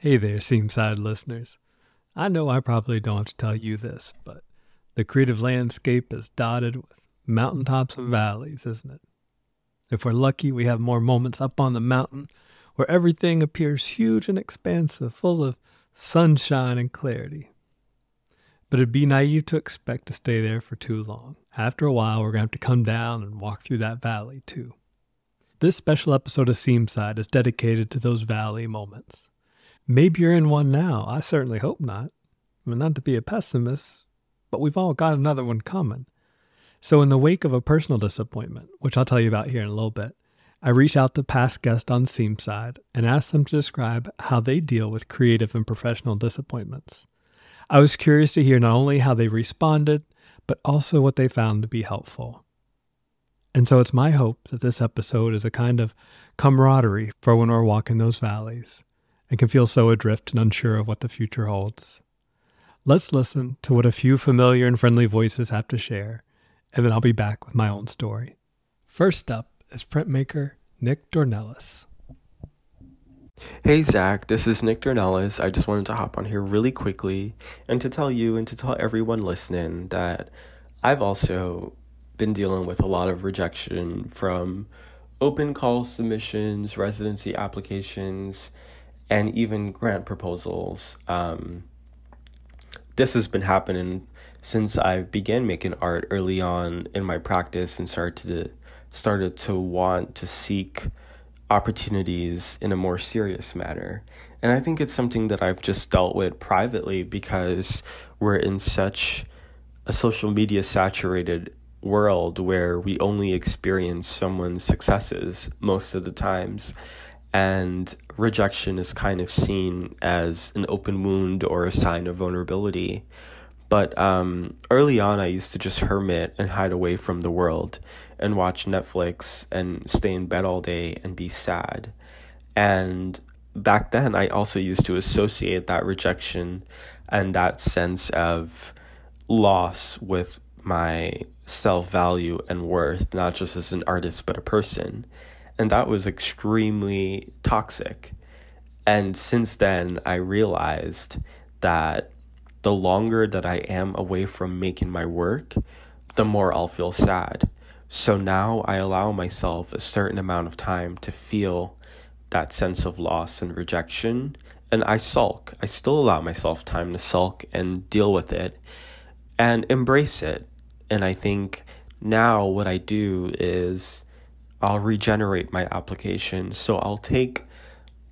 Hey there, SEAMSIDE listeners. I know I probably don't have to tell you this, but the creative landscape is dotted with mountaintops and valleys, isn't it? If we're lucky, we have more moments up on the mountain where everything appears huge and expansive, full of sunshine and clarity. But it'd be naive to expect to stay there for too long. After a while, we're going to have to come down and walk through that valley, too. This special episode of SEAMSIDE is dedicated to those valley moments. Maybe you're in one now. I certainly hope not. I mean, not to be a pessimist, but we've all got another one coming. So in the wake of a personal disappointment, which I'll tell you about here in a little bit, I reached out to past guests on SEAMSIDE and asked them to describe how they deal with creative and professional disappointments. I was curious to hear not only how they responded, but also what they found to be helpful. And so it's my hope that this episode is a kind of camaraderie for when we're walking those valleys and can feel so adrift and unsure of what the future holds. Let's listen to what a few familiar and friendly voices have to share, and then I'll be back with my own story. First up is printmaker Nick Dornelis. Hey Zach, this is Nick Dornelis. I just wanted to hop on here really quickly and to tell you and to tell everyone listening that I've also been dealing with a lot of rejection from open call submissions, residency applications, and even grant proposals. This has been happening since I began making art early on in my practice and started to want to seek opportunities in a more serious manner. And I think it's something that I've just dealt with privately because we're in such a social media saturated world where we only experience someone's successes most of the times. And rejection is kind of seen as an open wound or a sign of vulnerability. But early on, I used to just hermit and hide away from the world and watch Netflix and stay in bed all day and be sad. And back then, I also used to associate that rejection and that sense of loss with my self-value and worth, not just as an artist, but a person. And that was extremely toxic. And since then, I realized that the longer that I am away from making my work, the more I'll feel sad. So now I allow myself a certain amount of time to feel that sense of loss and rejection. And I sulk. I still allow myself time to sulk and deal with it and embrace it. And I think now what I do is I'll regenerate my application. So I'll take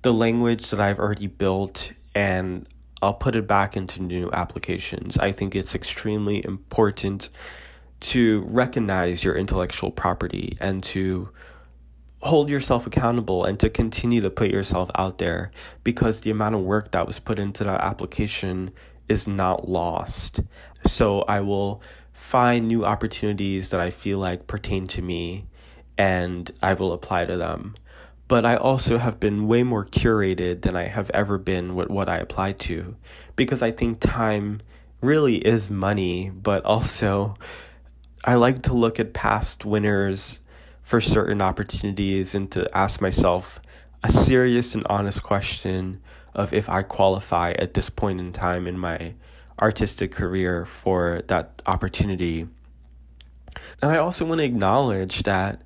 the language that I've already built and I'll put it back into new applications. I think it's extremely important to recognize your intellectual property and to hold yourself accountable and to continue to put yourself out there, because the amount of work that was put into that application is not lost. So I will find new opportunities that I feel like pertain to me and I will apply to them. But I also have been way more curated than I have ever been with what I apply to, because I think time really is money, but also I like to look at past winners for certain opportunities and to ask myself a serious and honest question of if I qualify at this point in time in my artistic career for that opportunity. And I also want to acknowledge that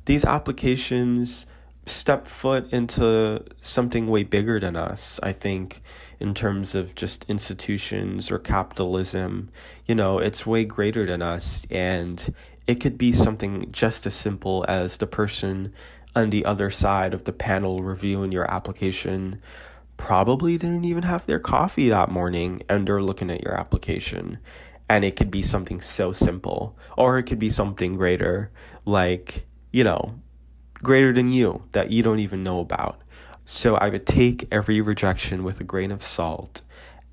these applications step foot into something way bigger than us. I think in terms of just institutions or capitalism, it's way greater than us. And it could be something just as simple as the person on the other side of the panel reviewing your application probably didn't even have their coffee that morning and they're looking at your application. And it could be something so simple, or it could be something greater, like, greater than you that you don't even know about. So I would take every rejection with a grain of salt.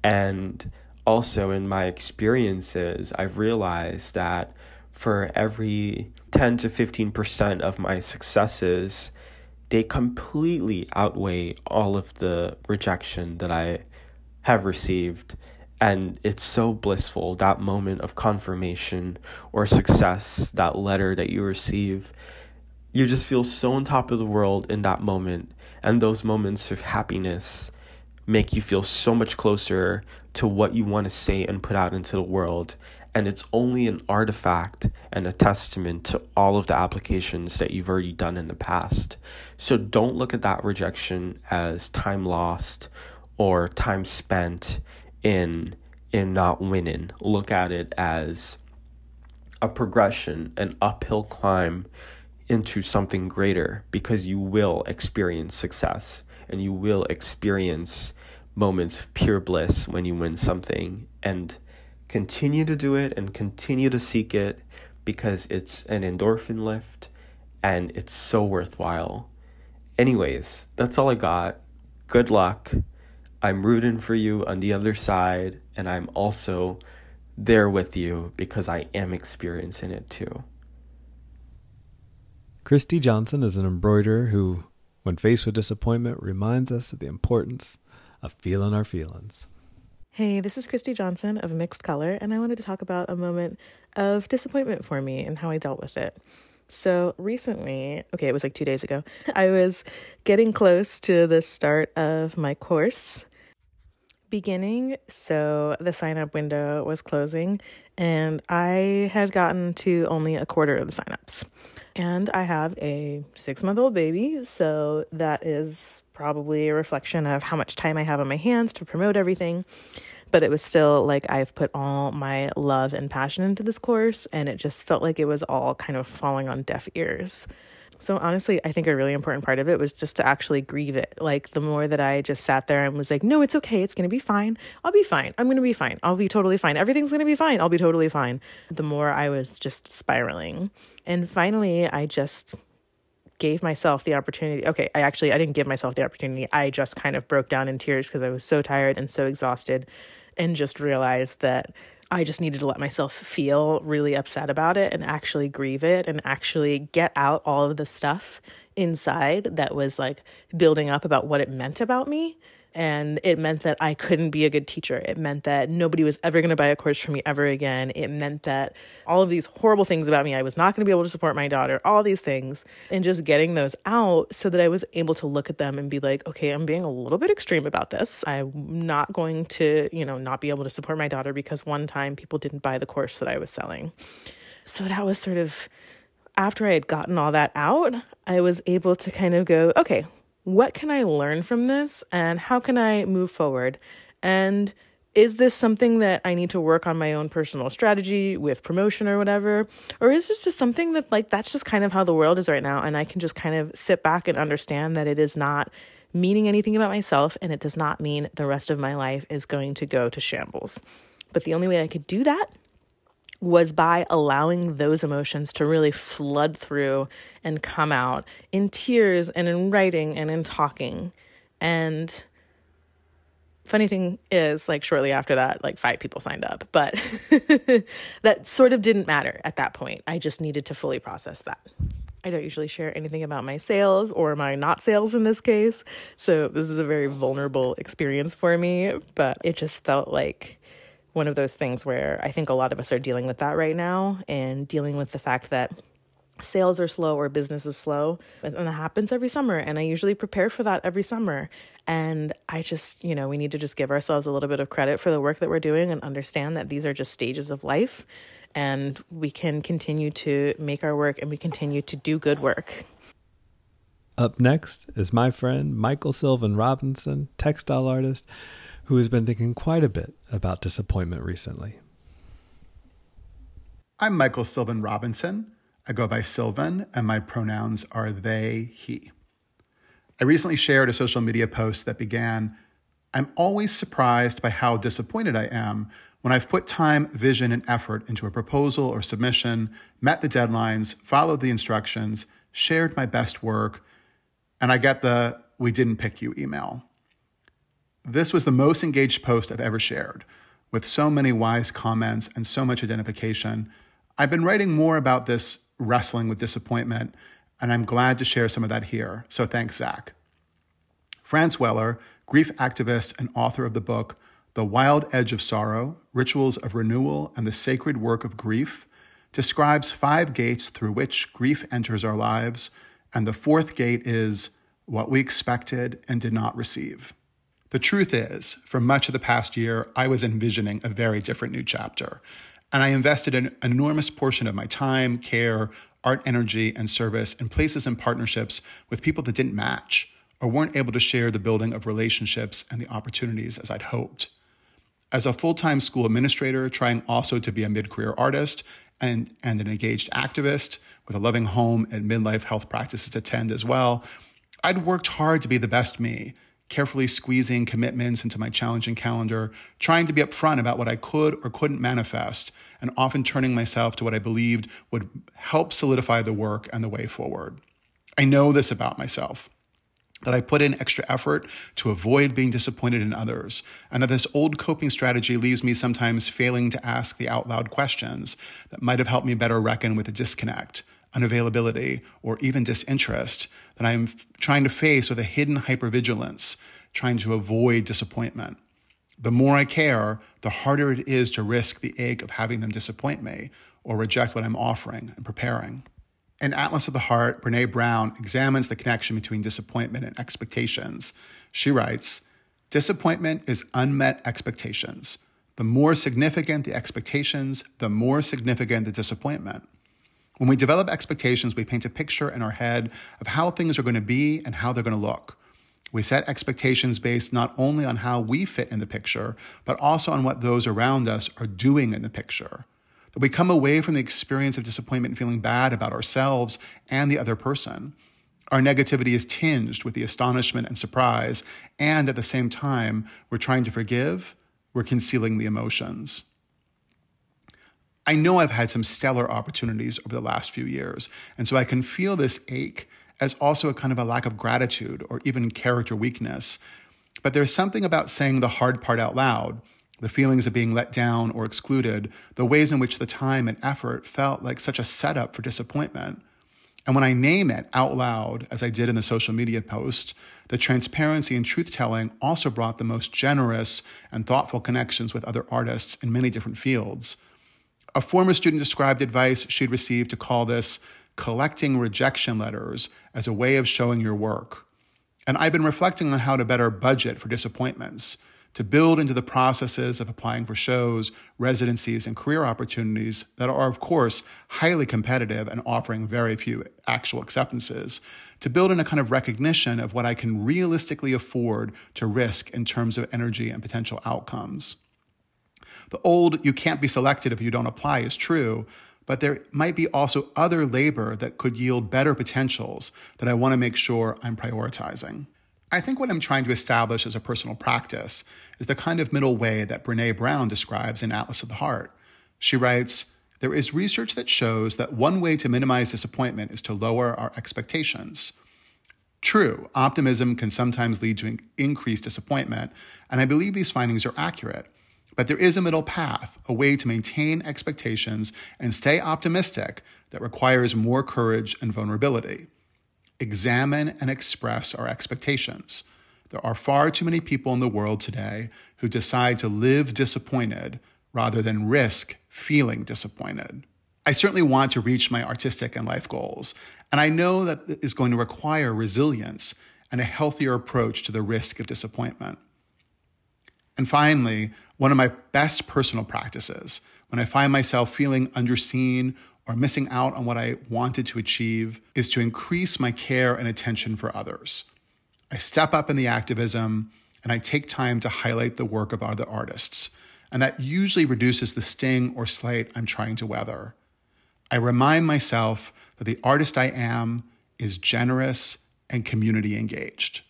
And also in my experiences, I've realized that for every 10 to 15% of my successes, they completely outweigh all of the rejection that I have received. And it's so blissful, that moment of confirmation or success, that letter that you receive. You just feel so on top of the world in that moment. And those moments of happiness make you feel so much closer to what you want to say and put out into the world. And it's only an artifact and a testament to all of the applications that you've already done in the past. So don't look at that rejection as time lost or time spent in not winning. Look at it as a progression, an uphill climb into something greater, because you will experience success and you will experience moments of pure bliss when you win something. And continue to do it and continue to seek it, because it's an endorphin lift and it's so worthwhile. Anyways, that's all I got. Good luck. I'm rooting for you on the other side, and I'm also there with you because I am experiencing it too. Christi Johnson is an embroiderer who, when faced with disappointment, reminds us of the importance of feeling our feelings. Hey, this is Christi Johnson of Mixed Color, and I wanted to talk about a moment of disappointment for me and how I dealt with it. So recently, it was like 2 days ago, I was getting close to the start of my course beginning, so the sign-up window was closing, and I had gotten to only a quarter of the sign-ups. And I have a 6-month-old baby, so that is probably a reflection of how much time I have on my hands to promote everything. But it was still like I've put all my love and passion into this course, and it just felt like it was all kind of falling on deaf ears. So honestly, I think a really important part of it was just to actually grieve it. Like, the more that I just sat there and was like, no, it's okay. It's going to be fine. I'll be fine. I'm going to be fine. I'll be totally fine. Everything's going to be fine. I'll be totally fine. The more I was just spiraling. And finally, I just gave myself the opportunity. I didn't give myself the opportunity. I just kind of broke down in tears because I was so tired and so exhausted, and just realized that I just needed to let myself feel really upset about it and actually grieve it and actually get out all of the stuff inside that was like building up about what it meant about me. And it meant that I couldn't be a good teacher. It meant that nobody was ever going to buy a course from me ever again. It meant that all of these horrible things about me, I was not going to be able to support my daughter, all these things, and just getting those out so that I was able to look at them and be like, okay, I'm being a little bit extreme about this. I'm not going to, not be able to support my daughter because one time people didn't buy the course that I was selling. So that was sort of, after I had gotten all that out, I was able to kind of go, okay, what can I learn from this, and how can I move forward? And is this something that I need to work on my own personal strategy with promotion or whatever? Or is this just something that that's just kind of how the world is right now, and I can just kind of sit back and understand that it is not meaning anything about myself, and it does not mean the rest of my life is going to go to shambles. But the only way I could do that was by allowing those emotions to really flood through and come out in tears and in writing and in talking. And funny thing is, shortly after that, 5 people signed up, but that sort of didn't matter at that point. I just needed to fully process that. I don't usually share anything about my sales or my not sales in this case. So this is a very vulnerable experience for me, but it just felt like one of those things where I think a lot of us are dealing with that right now, and dealing with the fact that sales are slow or business is slow. And that happens every summer. And I usually prepare for that every summer. And I just, we need to just give ourselves a little bit of credit for the work that we're doing and understand that these are just stages of life. And we can continue to make our work, and we continue to do good work. Up next is my friend Michael Sylvan Robinson, textile artist, who has been thinking quite a bit about disappointment recently. I'm Michael Sylvan Robinson. I go by Sylvan, and my pronouns are they, he. I recently shared a social media post that began, "I'm always surprised by how disappointed I am when I've put time, vision, and effort into a proposal or submission, met the deadlines, followed the instructions, shared my best work, and I get the 'we didn't pick you' email." This was the most engaged post I've ever shared, with so many wise comments and so much identification. I've been writing more about this wrestling with disappointment, and I'm glad to share some of that here, so thanks, Zach. Franz Weller, grief activist and author of the book The Wild Edge of Sorrow, Rituals of Renewal and the Sacred Work of Grief, describes 5 gates through which grief enters our lives, and the 4th gate is what we expected and did not receive. The truth is, for much of the past year, I was envisioning a very different new chapter, and I invested an enormous portion of my time, care, art energy, and service in places and partnerships with people that didn't match or weren't able to share the building of relationships and the opportunities as I'd hoped. As a full-time school administrator, trying also to be a mid-career artist and an engaged activist with a loving home and midlife health practices to tend as well, I'd worked hard to be the best me, carefully squeezing commitments into my challenging calendar, trying to be upfront about what I could or couldn't manifest, and often turning myself to what I believed would help solidify the work and the way forward. I know this about myself, that I put in extra effort to avoid being disappointed in others, and that this old coping strategy leaves me sometimes failing to ask the out loud questions that might have helped me better reckon with the disconnect, unavailability, or even disinterest that I'm trying to face with a hidden hypervigilance, trying to avoid disappointment. The more I care, the harder it is to risk the ache of having them disappoint me or reject what I'm offering and preparing. In Atlas of the Heart, Brené Brown examines the connection between disappointment and expectations. She writes, "Disappointment is unmet expectations. The more significant the expectations, the more significant the disappointment. When we develop expectations, we paint a picture in our head of how things are going to be and how they're going to look. We set expectations based not only on how we fit in the picture, but also on what those around us are doing in the picture. That we come away from the experience of disappointment feeling bad about ourselves and the other person. Our negativity is tinged with the astonishment and surprise, and at the same time, we're trying to forgive, we're concealing the emotions." I know I've had some stellar opportunities over the last few years, and so I can feel this ache as also a kind of a lack of gratitude or even character weakness. But there's something about saying the hard part out loud, the feelings of being let down or excluded, the ways in which the time and effort felt like such a setup for disappointment. And when I name it out loud, as I did in the social media post, the transparency and truth-telling also brought the most generous and thoughtful connections with other artists in many different fields. A former student described advice she'd received to call this collecting rejection letters as a way of showing your work. And I've been reflecting on how to better budget for disappointments, to build into the processes of applying for shows, residencies, and career opportunities that are, of course, highly competitive and offering very few actual acceptances, to build in a kind of recognition of what I can realistically afford to risk in terms of energy and potential outcomes. The old, "you can't be selected if you don't apply" is true, but there might be also other labor that could yield better potentials that I want to make sure I'm prioritizing. I think what I'm trying to establish as a personal practice is the kind of middle way that Brené Brown describes in Atlas of the Heart. She writes, "There is research that shows that one way to minimize disappointment is to lower our expectations." True, optimism can sometimes lead to increased disappointment, and I believe these findings are accurate. But there is a middle path, a way to maintain expectations and stay optimistic that requires more courage and vulnerability. Examine and express our expectations. There are far too many people in the world today who decide to live disappointed rather than risk feeling disappointed. I certainly want to reach my artistic and life goals, and I know that it is going to require resilience and a healthier approach to the risk of disappointment. And finally, one of my best personal practices, when I find myself feeling underseen or missing out on what I wanted to achieve, is to increase my care and attention for others. I step up in the activism and I take time to highlight the work of other artists, and that usually reduces the sting or slight I'm trying to weather. I remind myself that the artist I am is generous and community engaged.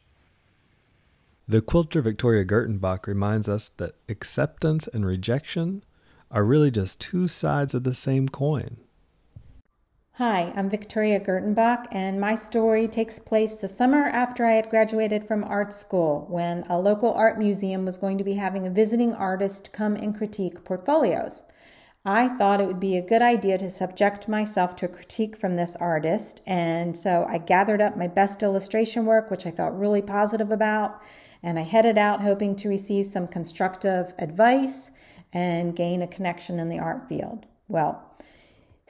The quilter Victoria Gertenbach reminds us that acceptance and rejection are really just two sides of the same coin. Hi, I'm Victoria Gertenbach, and my story takes place the summer after I had graduated from art school, when a local art museum was going to be having a visiting artist come and critique portfolios. I thought it would be a good idea to subject myself to a critique from this artist, and so I gathered up my best illustration work, which I felt really positive about, and I headed out hoping to receive some constructive advice and gain a connection in the art field. Well,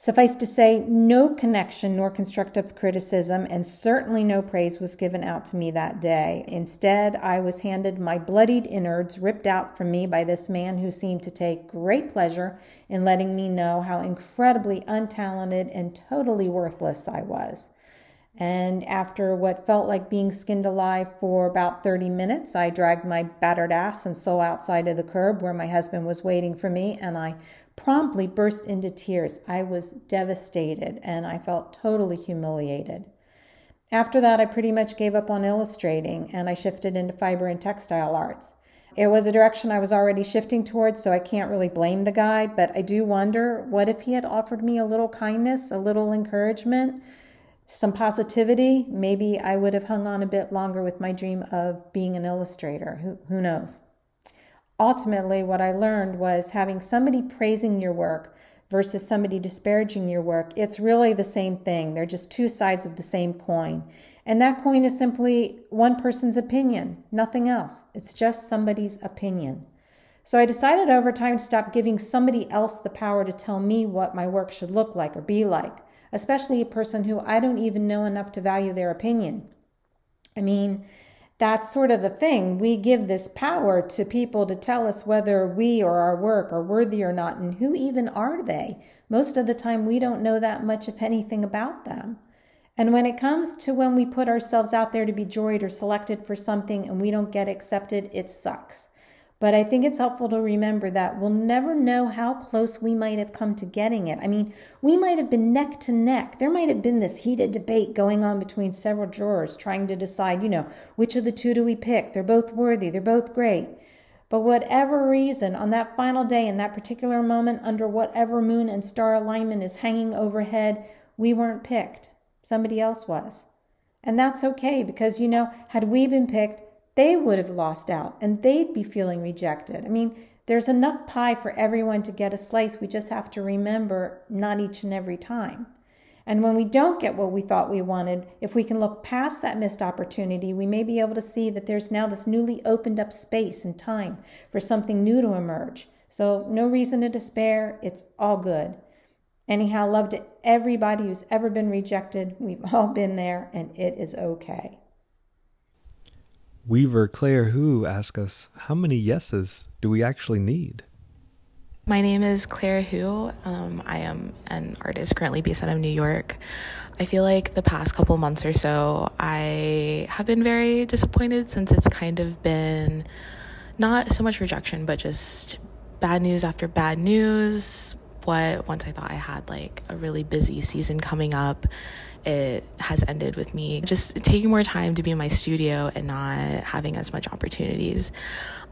Suffice to say, no connection nor constructive criticism, and certainly no praise was given out to me that day. Instead, I was handed my bloodied innards ripped out from me by this man who seemed to take great pleasure in letting me know how incredibly untalented and totally worthless I was. And after what felt like being skinned alive for about 30 minutes, I dragged my battered ass and soul outside of the curb where my husband was waiting for me, and I promptly burst into tears. I was devastated, and I felt totally humiliated. After that, I pretty much gave up on illustrating, and I shifted into fiber and textile arts. It was a direction I was already shifting towards, so I can't really blame the guy, but I do wonder, what if he had offered me a little kindness, a little encouragement, some positivity? Maybe I would have hung on a bit longer with my dream of being an illustrator. Who knows? Ultimately, what I learned was having somebody praising your work versus somebody disparaging your work, it's really the same thing. They're just two sides of the same coin. And that coin is simply one person's opinion, nothing else. It's just somebody's opinion. So I decided over time to stop giving somebody else the power to tell me what my work should look like or be like, especially a person who I don't even know enough to value their opinion. I mean, that's sort of the thing. We give this power to people to tell us whether we or our work are worthy or not, and who even are they? Most of the time, we don't know that much, if anything, about them. And when it comes to when we put ourselves out there to be juried or selected for something and we don't get accepted, it sucks. But I think it's helpful to remember that we'll never know how close we might have come to getting it. I mean, we might have been neck to neck. There might have been this heated debate going on between several jurors trying to decide, which of the two do we pick? They're both worthy. They're both great. But whatever reason, on that final day, in that particular moment, under whatever moon and star alignment is hanging overhead, we weren't picked. Somebody else was. And that's okay because, had we been picked, they would have lost out and they'd be feeling rejected. I mean, there's enough pie for everyone to get a slice. We just have to remember, not each and every time. And when we don't get what we thought we wanted, if we can look past that missed opportunity, we may be able to see that there's now this newly opened up space and time for something new to emerge. So no reason to despair. It's all good. Anyhow, love to everybody who's ever been rejected. We've all been there, and it is okay. Weaver Clare Hu asks us, how many yeses do we actually need? My name is Clare Hu. I am an artist currently based out of New York. I feel like the past couple months or so, I have been very disappointed since it's kind of been not so much rejection, but just bad news after bad news. Once I thought I had like a really busy season coming up, it has ended with me just taking more time to be in my studio and not having as much opportunities.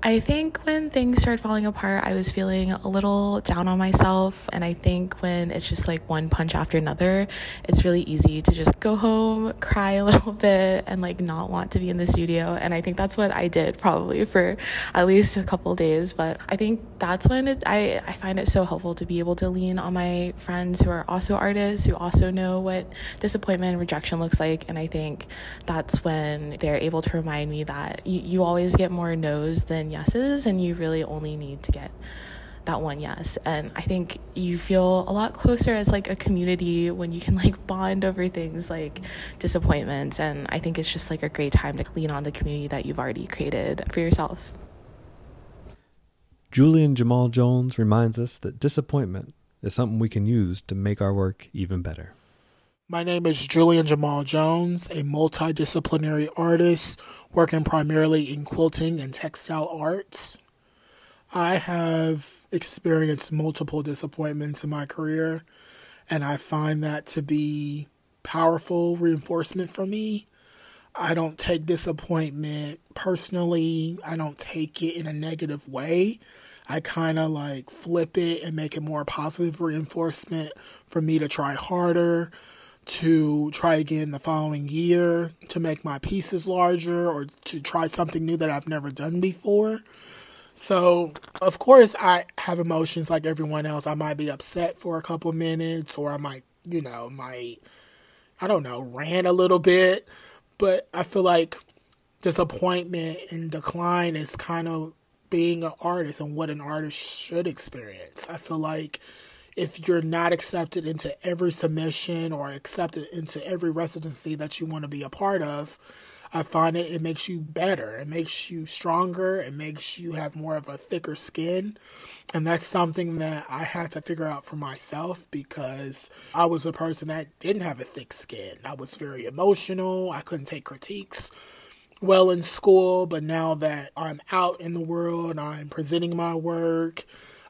I think when things started falling apart, I was feeling a little down on myself. And I think when it's just like one punch after another, it's really easy to just go home, cry a little bit, and like not want to be in the studio. And I think that's what I did probably for at least a couple days. But I think that's when I find it so helpful to be able to lean on my friends who are also artists, who also know what disappointment and rejection looks like. And I think that's when they're able to remind me that you always get more no's than yeses, and you really only need to get that one yes. And I think you feel a lot closer as like a community when you can like bond over things like disappointments. And I think it's just like a great time to lean on the community that you've already created for yourself. Julian Jamal Jones reminds us that disappointment is something we can use to make our work even better. My name is Julian Jamal Jones, a multidisciplinary artist working primarily in quilting and textile arts. I have experienced multiple disappointments in my career, and I find that to be powerful reinforcement for me. I don't take disappointment personally. I don't take it in a negative way. I kind of like flip it and make it more positive reinforcement for me to try harder, to try again the following year, to make my pieces larger, or to try something new that I've never done before. So, of course, I have emotions like everyone else. I might be upset for a couple minutes, or I might, rant a little bit. But I feel like disappointment and decline is kind of being an artist and what an artist should experience. I feel like if you're not accepted into every submission or accepted into every residency that you want to be a part of, I find it makes you better. It makes you stronger. It makes you have more of a thicker skin. And that's something that I had to figure out for myself, because I was a person that didn't have a thick skin. I was very emotional. I couldn't take critiques well in school. But now that I'm out in the world, I'm presenting my work,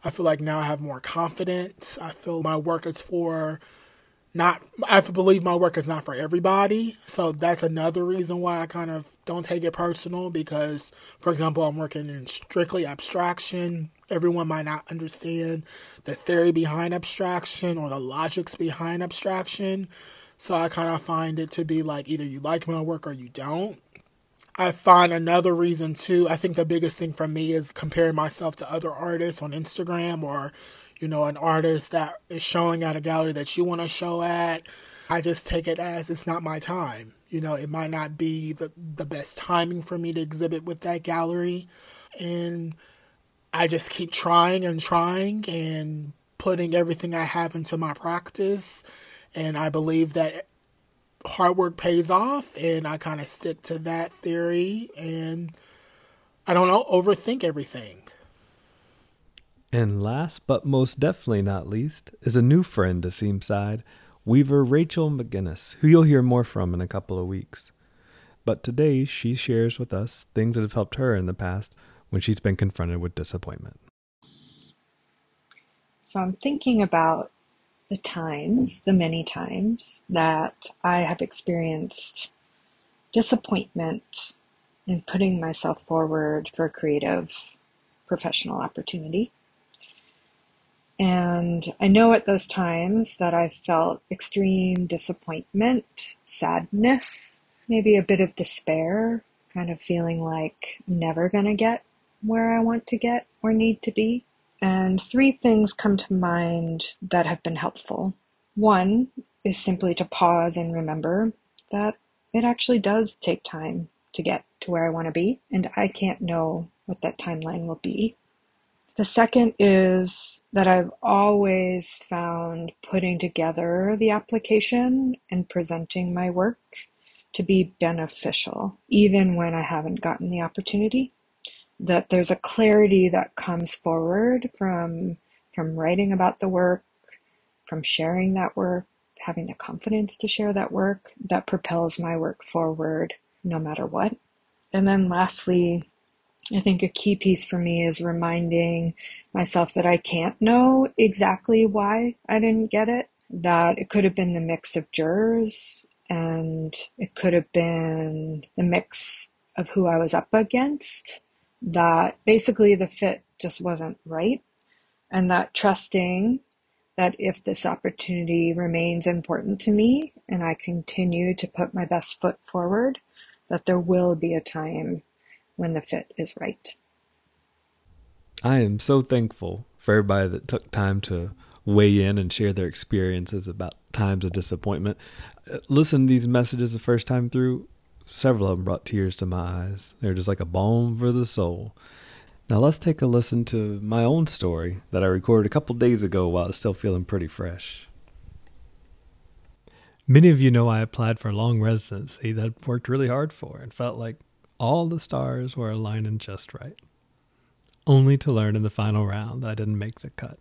I feel like now I have more confidence. I feel my work is I believe my work is not for everybody. So that's another reason why I kind of don't take it personal, because, for example, I'm working in strictly abstraction. Everyone might not understand the theory behind abstraction or the logics behind abstraction. So I kind of find it to be like either you like my work or you don't. I find another reason too, I think the biggest thing for me is comparing myself to other artists on Instagram, or an artist that is showing at a gallery that you want to show at. I just take it as it's not my time. It might not be the best timing for me to exhibit with that gallery. And I just keep trying and putting everything I have into my practice. And I believe that hard work pays off, and I kind of stick to that theory, and I don't overthink everything. And last, but most definitely not least, is a new friend to SEAMSIDE, weaver Rachel Meginnes, who you'll hear more from in a couple of weeks. But today, she shares with us things that have helped her in the past when she's been confronted with disappointment. So I'm thinking about the many times that I have experienced disappointment in putting myself forward for a creative professional opportunity. And I know at those times that I felt extreme disappointment, sadness, maybe a bit of despair, kind of feeling like I'm never going to get where I want to get or need to be. And 3 things come to mind that have been helpful. One is simply to pause and remember that it actually does take time to get to where I want to be, and I can't know what that timeline will be. The second is that I've always found putting together the application and presenting my work to be beneficial, even when I haven't gotten the opportunity. That there's a clarity that comes forward from writing about the work, from sharing that work, having the confidence to share that work, that propels my work forward no matter what. And then lastly, I think a key piece for me is reminding myself that I can't know exactly why I didn't get it, that it could have been the mix of jurors, and it could have been the mix of who I was up against, that basically the fit just wasn't right, and that trusting that if this opportunity remains important to me and I continue to put my best foot forward, that there will be a time when the fit is right. I am so thankful for everybody that took time to weigh in and share their experiences about times of disappointment. Listen to these messages the first time through, several of them brought tears to my eyes. They're just like a balm for the soul. Now let's take a listen to my own story that I recorded a couple days ago while it's still feeling pretty fresh. Many of you know I applied for a long residency that I've worked really hard for and felt like all the stars were aligning just right, only to learn in the final round that I didn't make the cut.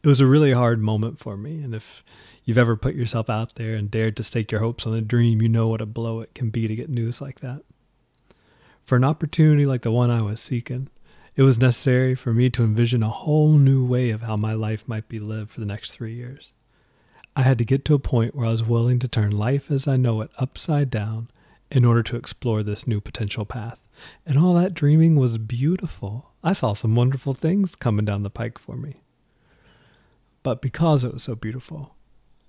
It was a really hard moment for me, and if you've ever put yourself out there and dared to stake your hopes on a dream, you know what a blow it can be to get news like that. For an opportunity like the one I was seeking, it was necessary for me to envision a whole new way of how my life might be lived for the next 3 years. I had to get to a point where I was willing to turn life as I know it upside down in order to explore this new potential path. And all that dreaming was beautiful. I saw some wonderful things coming down the pike for me. But because it was so beautiful,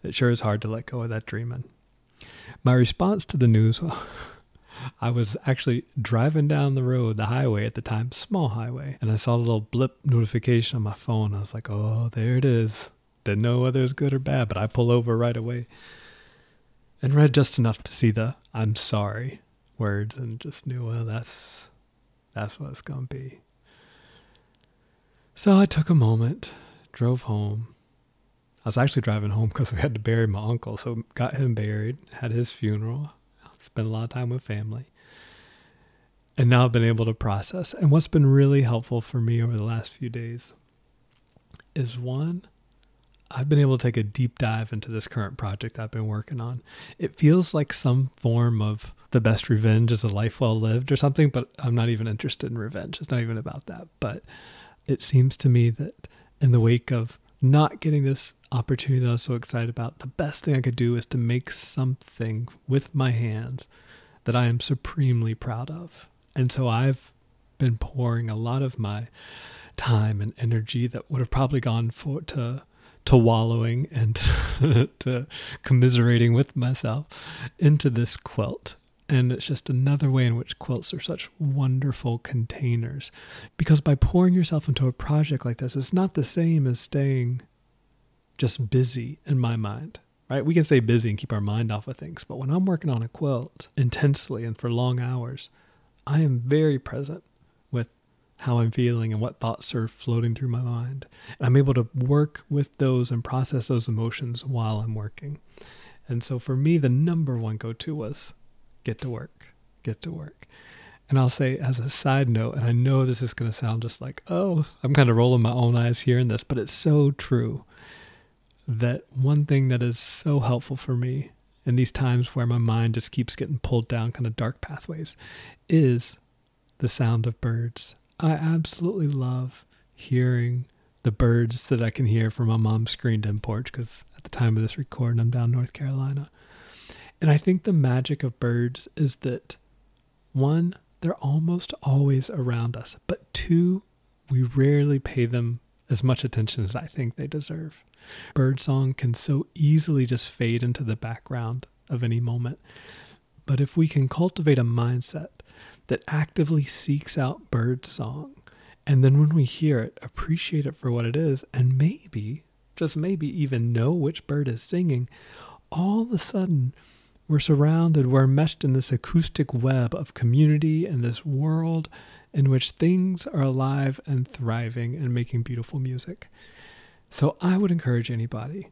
it sure is hard to let go of that dreaming. My response to the news, well, I was actually driving down the road, the highway at the time, small highway, and I saw a little blip notification on my phone. I was like, oh, there it is. Didn't know whether it was good or bad, but I pull over right away and read just enough to see the "I'm sorry" words and just knew, well, that's what it's going to be. So I took a moment, drove home, was actually driving home because we had to bury my uncle. So got him buried, had his funeral, spent a lot of time with family. And now I've been able to process. And what's been really helpful for me over the last few days is, one, I've been able to take a deep dive into this current project I've been working on. It feels like some form of the best revenge is a life well lived or something, but I'm not even interested in revenge. It's not even about that. But it seems to me that in the wake of not getting this opportunity that I was so excited about, the best thing I could do is to make something with my hands that I am supremely proud of. And so I've been pouring a lot of my time and energy that would have probably gone to wallowing and to commiserating with myself into this quilt. And it's just another way in which quilts are such wonderful containers. Because by pouring yourself into a project like this, it's not the same as staying just busy in my mind, right? We can stay busy and keep our mind off of things. But when I'm working on a quilt intensely and for long hours, I am very present with how I'm feeling and what thoughts are floating through my mind. And I'm able to work with those and process those emotions while I'm working. And so for me, the number one go-to was get to work. And I'll say as a side note, and I know this is going to sound just like, oh, I'm kind of rolling my own eyes here in this, but it's so true that one thing that is so helpful for me in these times where my mind just keeps getting pulled down kind of dark pathways is the sound of birds. I absolutely love hearing the birds that I can hear from my mom's screened-in porch, because at the time of this recording, I'm down in North Carolina. And I think the magic of birds is that, one, they're almost always around us, but two, we rarely pay them as much attention as I think they deserve. Birdsong can so easily just fade into the background of any moment. But if we can cultivate a mindset that actively seeks out birdsong, and then when we hear it, appreciate it for what it is, and maybe, just maybe even know which bird is singing, all of a sudden we're meshed in this acoustic web of community and this world in which things are alive and thriving and making beautiful music. So I would encourage anybody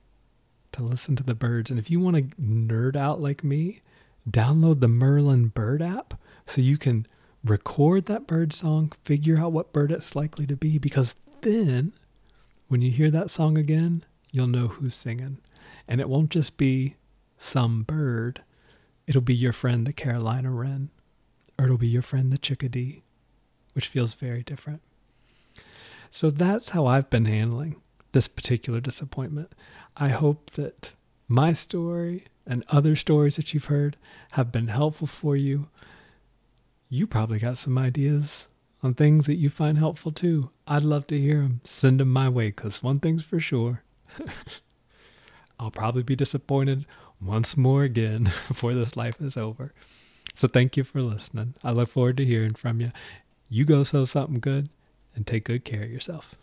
to listen to the birds. And if you want to nerd out like me, download the Merlin Bird app so you can record that bird song, figure out what bird it's likely to be, because then when you hear that song again, you'll know who's singing. And it won't just be some bird. It'll be your friend, the Carolina wren, or it'll be your friend, the chickadee, which feels very different. So that's how I've been handling this particular disappointment. I hope that my story and other stories that you've heard have been helpful for you. You probably got some ideas on things that you find helpful too. I'd love to hear them. Send them my way, because one thing's for sure. I'll probably be disappointed once more again before this life is over. So thank you for listening. I look forward to hearing from you. You go sow something good and take good care of yourself.